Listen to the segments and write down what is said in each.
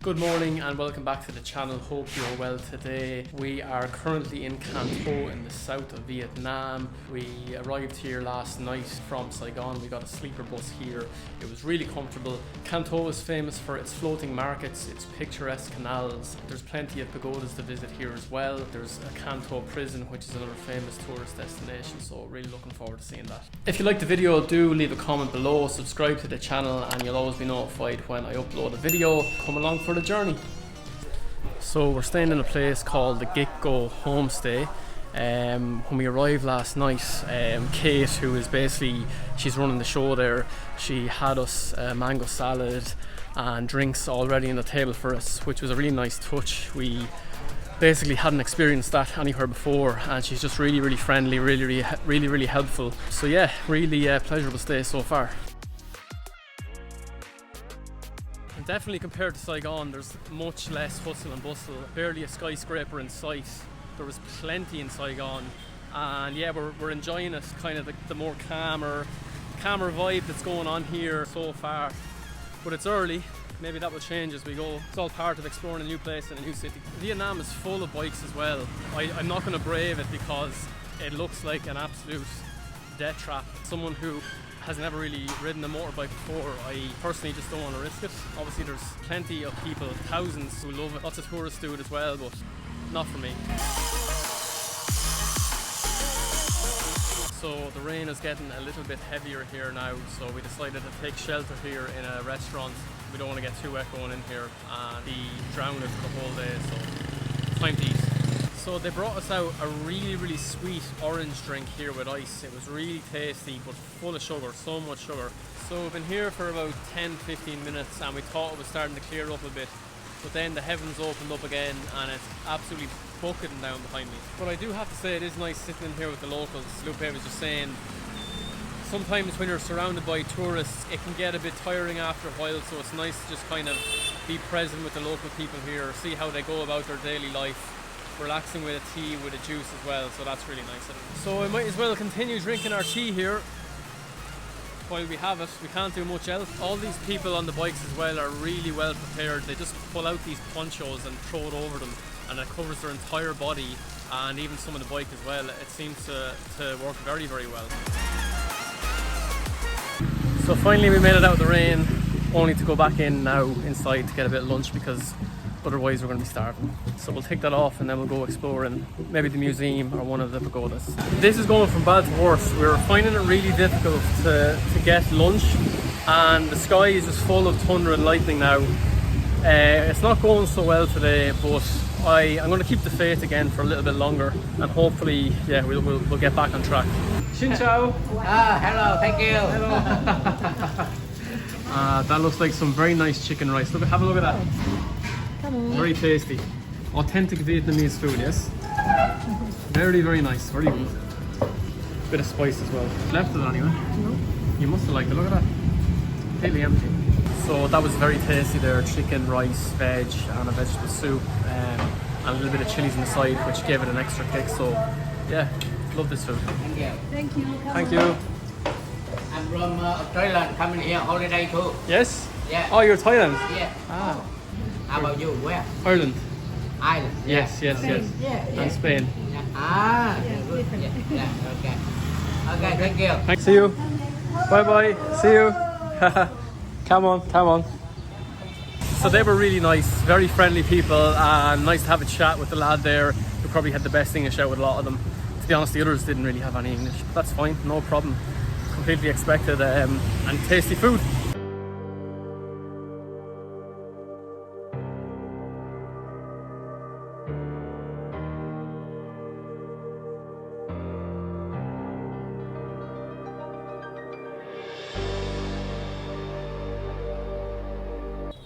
Good morning and welcome back to the channel. Hope you're well today. We are currently in Can Tho in the south of Vietnam. We arrived here last night from Saigon. We got a sleeper bus here. It was really comfortable. Can Tho is famous for its floating markets, its picturesque canals. There's plenty of pagodas to visit here as well. There's a Can Tho Prison, which is another famous tourist destination, so really looking forward to seeing that. If you liked the video, do leave a comment below, subscribe to the channel, and you'll always be notified when I upload a video. Come along for the journey. So we're staying in a place called the Get-Go Homestay. When we arrived last night, Kate, who is basically, she's running the show there, she had us mango salad and drinks already on the table for us, which was a really nice touch. We basically hadn't experienced that anywhere before, and she's just really friendly, really helpful. So yeah, really pleasurable stay so far. And definitely compared to Saigon, there's much less hustle and bustle, barely a skyscraper in sight. There was plenty in Saigon, and yeah, we're enjoying it, kind of the more calmer vibe that's going on here so far. But it's early, maybe that will change as we go. It's all part of exploring a new place in a new city. Vietnam is full of bikes as well. I'm not going to brave it because it looks like an absolute death trap. Someone who has never really ridden a motorbike before, I personally just don't want to risk it. Obviously there's plenty of people, thousands, who love it. Lots of tourists do it as well, but not for me. So the rain is getting a little bit heavier here now, so we decided to take shelter here in a restaurant. We don't want to get too wet going in here and be drowned for the whole day, so time to eat. So they brought us out a really sweet orange drink here with ice. It was really tasty but full of sugar, so much sugar. So we've been here for about 10-15 minutes and we thought it was starting to clear up a bit, but then the heavens opened up again and it's absolutely bucketing down behind me. But I do have to say it is nice sitting in here with the locals. Lupe was just saying, sometimes when you're surrounded by tourists it can get a bit tiring after a while, so it's nice to just kind of be present with the local people here, see how they go about their daily life, relaxing with a tea, with a juice as well, so that's really nice of them. So I might as well continue drinking our tea here while we have it. We can't do much else. All these people on the bikes as well are really well prepared. They just pull out these ponchos and throw it over them, and it covers their entire body and even some of the bike as well. It seems to work very well. So finally we made it out of the rain, only to go back in now inside to get a bit of lunch because otherwise we're going to be starving. So we'll take that off and then we'll go exploring maybe the museum or one of the pagodas. This is going from bad to worse. We're finding it really difficult to get lunch, and the sky is just full of thunder and lightning now. It's not going so well today, but I'm going to keep the faith again for a little bit longer, and hopefully, yeah, we'll get back on track. Xin chào. Hello, thank you. Hello. That looks like some very nice chicken rice. Look, have a look at that. Very tasty. Authentic Vietnamese food, yes? Very nice, very good. Bit of spice as well. Left it anyway? No. You must have liked it, look at that. Completely empty. So that was very tasty there. Chicken, rice, veg and a vegetable soup, and a little bit of chilies on the side, which gave it an extra kick. So yeah, love this food. Thank you. Thank you. Thank you. I'm from Australia, coming here holiday too. Yes? Yeah. Oh, you're Thailand? Yeah. Ah. How about you? Where? Ireland? Ireland. Yes. Yeah. And Spain. Yeah. Ah, good. Yeah. Okay. Okay, thank you. See you. Bye. See you. Come on. So they were really nice, very friendly people, and nice to have a chat with the lad there who probably had the best English out with a lot of them. To be honest, the others didn't really have any English. That's fine, no problem. Completely expected, and tasty food.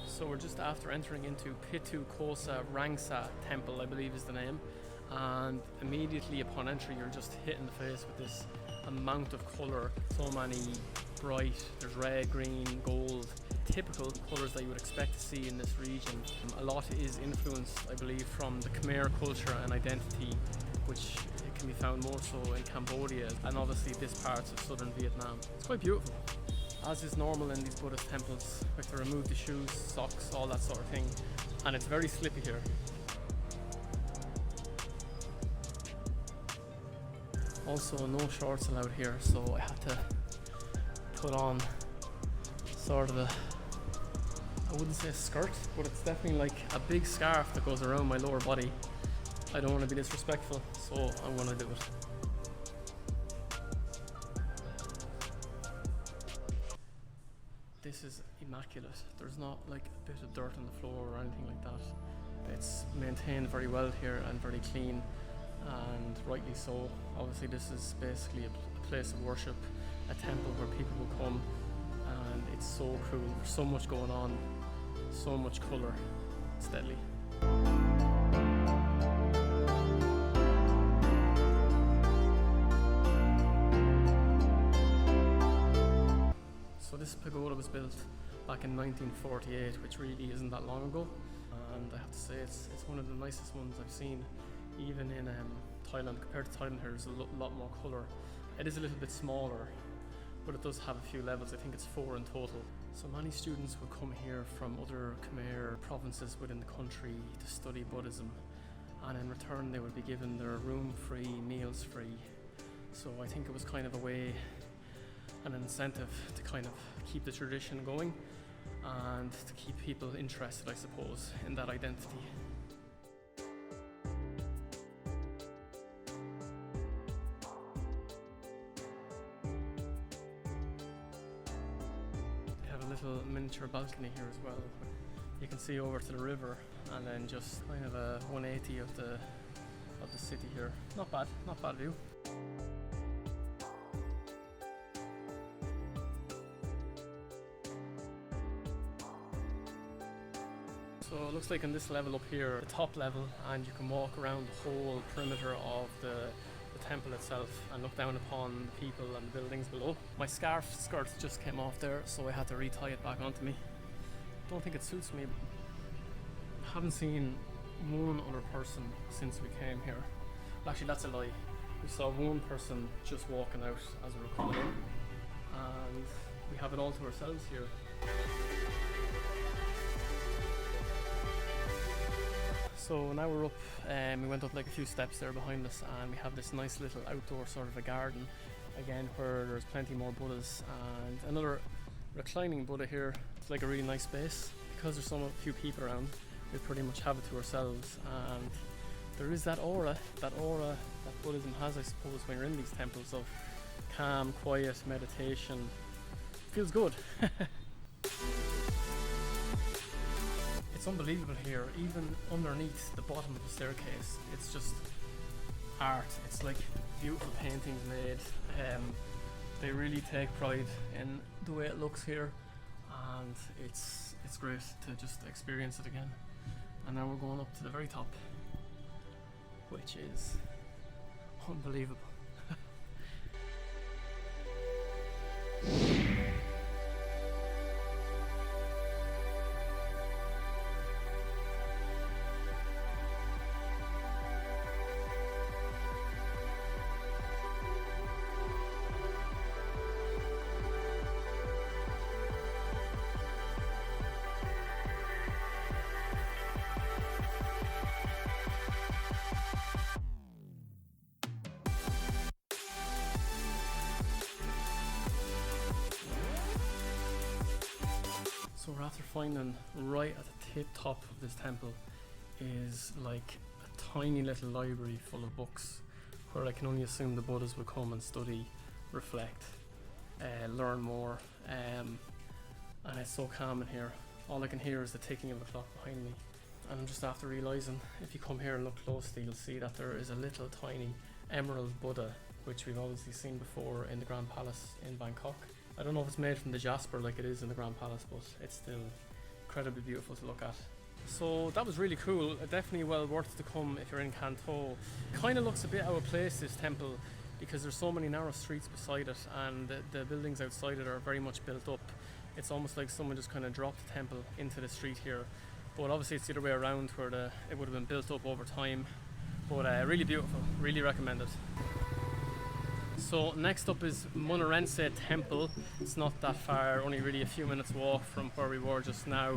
So we're just after entering into Pitu Khôsa Răngsây temple, I believe is the name, and immediately upon entry you're just hit in the face with this amount of colour. So many bright, there's red, green, gold, typical colours that you would expect to see in this region. A lot is influenced, I believe, from the Khmer culture and identity, which can be found more so in Cambodia and obviously this part of southern Vietnam. It's quite beautiful. as is normal in these Buddhist temples. We have to remove the shoes, socks, all that sort of thing. And it's very slippy here. Also, no shorts allowed here, so I had to put on sort of a, I wouldn't say a skirt, but it's definitely like a big scarf that goes around my lower body. I don't want to be disrespectful, so I'm going to do it. This is immaculate. There's not like a bit of dirt on the floor or anything like that. It's maintained very well here and very clean, and rightly so. Obviously this is basically a place of worship, a temple where people will come, and it's so cool. There's so much going on, so much colour. It's deadly. So this pagoda was built back in 1948, which really isn't that long ago, and I have to say it's one of the nicest ones I've seen. Even in Thailand, compared to Thailand, there's a lot more colour. It is a little bit smaller, but it does have a few levels. I think it's 4 in total. So many students would come here from other Khmer provinces within the country to study Buddhism, and in return they would be given their room free, meals free. So I think it was kind of a way, an incentive to kind of keep the tradition going and to keep people interested, I suppose, in that identity. Little miniature balcony here as well. You can see over to the river, and then just kind of a 180 of the city here. Not bad view. So it looks like on this level up here, the top level, and you can walk around the whole perimeter of the temple itself and look down upon the people and the buildings below. My scarf skirt just came off there, so I had to retie it back onto me. Don't think it suits me. I haven't seen one other person since we came here. Actually, that's a lie. We saw one person just walking out as we were coming in, and we have it all to ourselves here. So now we're up, we went up like a few steps there behind us, and we have this nice little outdoor sort of a garden, again, where there's plenty more Buddhas, and another reclining Buddha here. It's like a really nice space. Because there's so few people around, we pretty much have it to ourselves, and there is that aura that Buddhism has, I suppose, when you're in these temples, of calm, quiet, meditation. Feels good. It's unbelievable here. Even underneath the bottom of the staircase, it's just art. It's like beautiful paintings made. They really take pride in the way it looks here, and it's great to just experience it again. And now we're going up to the very top, which is unbelievable. So we're after finding right at the tip top of this temple is like a tiny little library full of books, where I can only assume the Buddhas would come and study, reflect, learn more, and it's so calm in here. All I can hear is the ticking of the clock behind me, and I'm just after realising, if you come here and look closely, you'll see that there is a little tiny emerald Buddha, which we've obviously seen before in the Grand Palace in Bangkok. I don't know if it's made from the jasper like it is in the Grand Palace, but it's still incredibly beautiful to look at. So that was really cool. Definitely well worth to come if you're in Can Tho. Kind of looks a bit out of place, this temple, because there's so many narrow streets beside it, and the buildings outside it are very much built up. It's almost like someone just kind of dropped the temple into the street here. But obviously it's the other way around, where it would have been built up over time. But really beautiful, really recommend it. So next up is Munirensay Temple. It's not that far, only really a few minutes walk from where we were just now,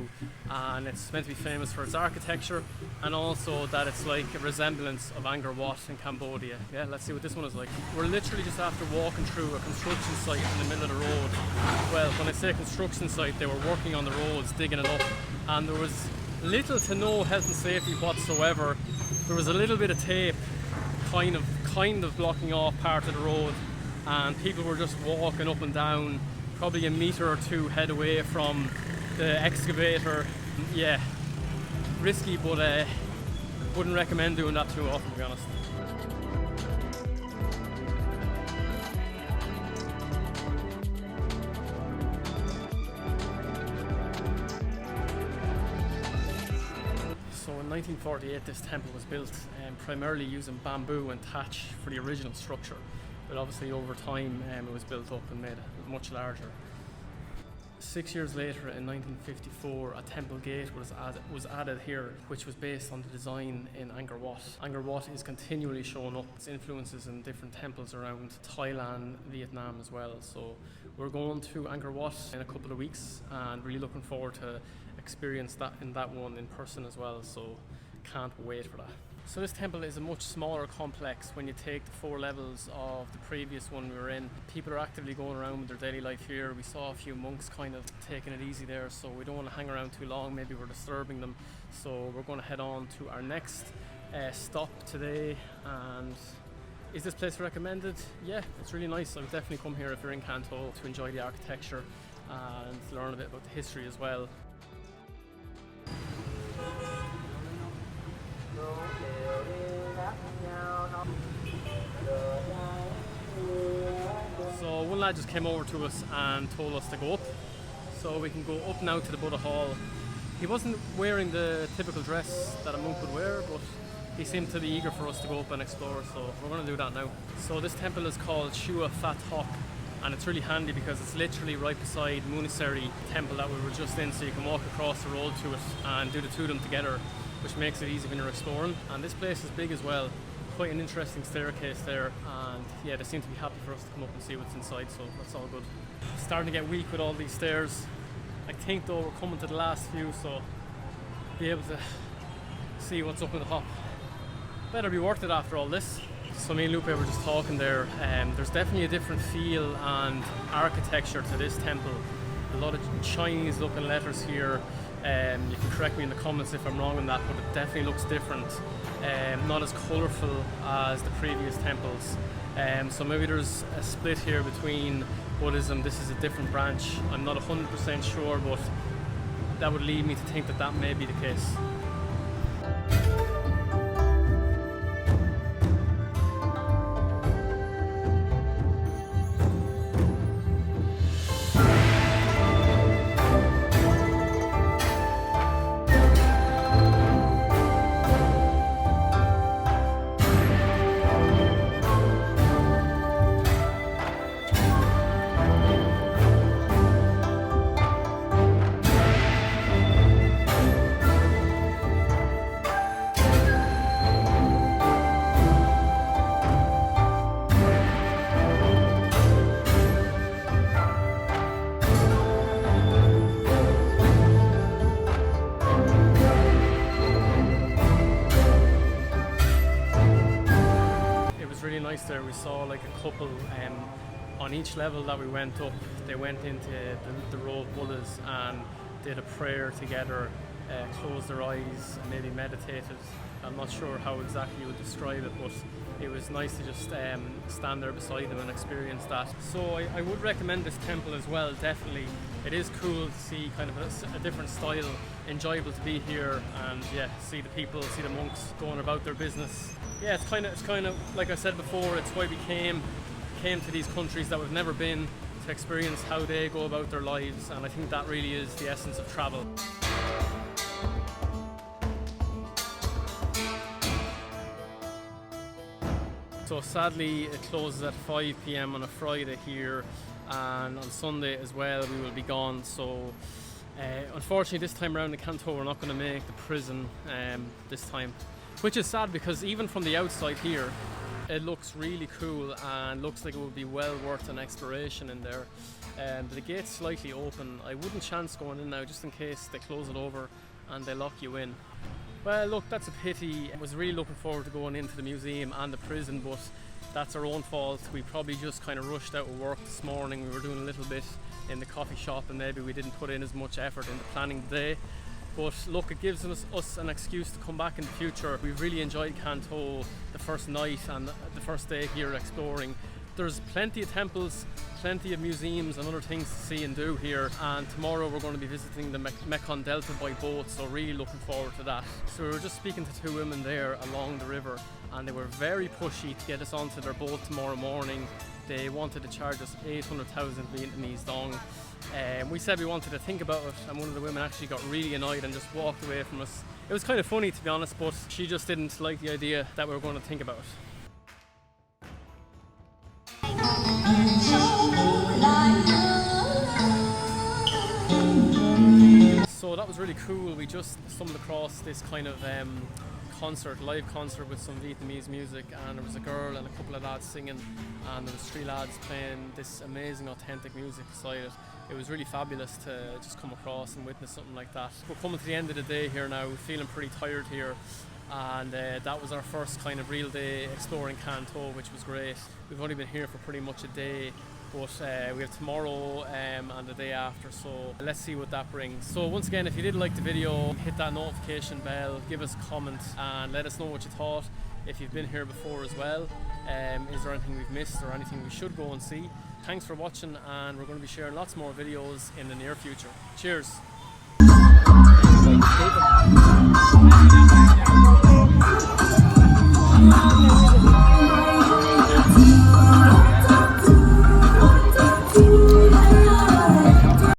and it's meant to be famous for its architecture and also that it's like a resemblance of Angkor Wat in Cambodia. Yeah, let's see what this one is like. We're literally just after walking through a construction site in the middle of the road. Well, when I say construction site, they were working on the roads, digging it up, and there was little to no health and safety whatsoever. There was a little bit of tape kind of blocking off part of the road, and people were just walking up and down, probably a metre or two head away from the excavator. Yeah, risky, but wouldn't recommend doing that too often, to be honest. So in 1948 this temple was built primarily using bamboo and thatch for the original structure, but obviously over time it was built up and made much larger. 6 years later, in 1954, a temple gate was added here, which was based on the design in Angkor Wat. Angkor Wat is continually showing up its influences in different temples around Thailand, Vietnam as well. So we're going to Angkor Wat in a couple of weeks and really looking forward to experience that one in person as well. So can't wait for that. So this temple is a much smaller complex when you take the 4 levels of the previous one we were in. People are actively going around with their daily life here. We saw a few monks kind of taking it easy there, so we don't want to hang around too long. Maybe we're disturbing them. So we're going to head on to our next stop today. And is this place recommended? Yeah, it's really nice. I would definitely come here if you're in Can Tho to enjoy the architecture and learn a bit about the history as well. So one lad just came over to us and told us to go up, so we can go up now to the Buddha Hall. He wasn't wearing the typical dress that a monk would wear, but he seemed to be eager for us to go up and explore, so we're going to do that now. So this temple is called Chùa Phat Hoc, and it's really handy because it's literally right beside Munirensay temple that we were just in, so you can walk across the road to it and do the two of them together, which makes it easy when you're exploring. And this place is big as well, quite an interesting staircase there, and yeah, they seem to be happy for us to come up and see what's inside, so that's all good. Starting to get weak with all these stairs. I think though we're coming to the last few, so be able to see what's up in the top. Better be worth it after all this. So me and Lupe were just talking there, there's definitely a different feel and architecture to this temple. A lot of Chinese looking letters here. You can correct me in the comments if I'm wrong on that, but it definitely looks different. Not as colourful as the previous temples. So maybe there's a split here between Buddhism. This is a different branch. I'm not 100% sure, but that would lead me to think that that may be the case. There we saw like a couple on each level that we went up. They went into the row of Buddhas and did a prayer together, closed their eyes and maybe meditated. I'm not sure how exactly you would describe it, but it was nice to just stand there beside them and experience that. So I would recommend this temple as well, definitely. It is cool to see kind of a different style, enjoyable to be here and yeah, see the people, see the monks going about their business. Yeah, it's kind of like I said before, it's why we came to these countries that we've never been, to experience how they go about their lives, and I think that really is the essence of travel. So sadly it closes at 5 p.m. on a Friday here, and on Sunday as well we will be gone. So unfortunately this time around in Can Tho we're not going to make the prison this time, which is sad because even from the outside here It looks really cool and looks like it would be well worth an exploration in there. The gate's slightly open. I wouldn't chance going in now just in case they close it over and they lock you in. Well, look, that's a pity. I was really looking forward to going into the museum and the prison, but that's our own fault. We probably just kind of rushed out of work this morning. We were doing a little bit in the coffee shop and maybe we didn't put in as much effort into planning the day. But look, it gives us an excuse to come back in the future. We've really enjoyed Can Tho the first night and the first day here exploring. There's plenty of temples, plenty of museums and other things to see and do here, and tomorrow we're going to be visiting the Mekong Delta by boat, so really looking forward to that. So we were just speaking to two women there along the river and they were very pushy to get us onto their boat tomorrow morning. They wanted to charge us 800,000 Vietnamese dong. We said we wanted to think about it, and one of the women actually got really annoyed and just walked away from us. It was kind of funny, to be honest, but she just didn't like the idea that we were going to think about it. So that was really cool. We just stumbled across this kind of live concert with some Vietnamese music, and there was a girl and a couple of lads singing, and there was 3 lads playing this amazing authentic music beside it. It was really fabulous to just come across and witness something like that. We're coming to the end of the day here now, feeling pretty tired here, and that was our first kind of real day exploring Can Tho, which was great. We've only been here for pretty much a day, but we have tomorrow and the day after, so let's see what that brings. So once again, if you did like the video, hit that notification bell, give us a comment and let us know what you thought. If you've been here before as well, is there anything we've missed or anything we should go and see? Thanks for watching, and we're going to be sharing lots more videos in the near future. Cheers! Wait,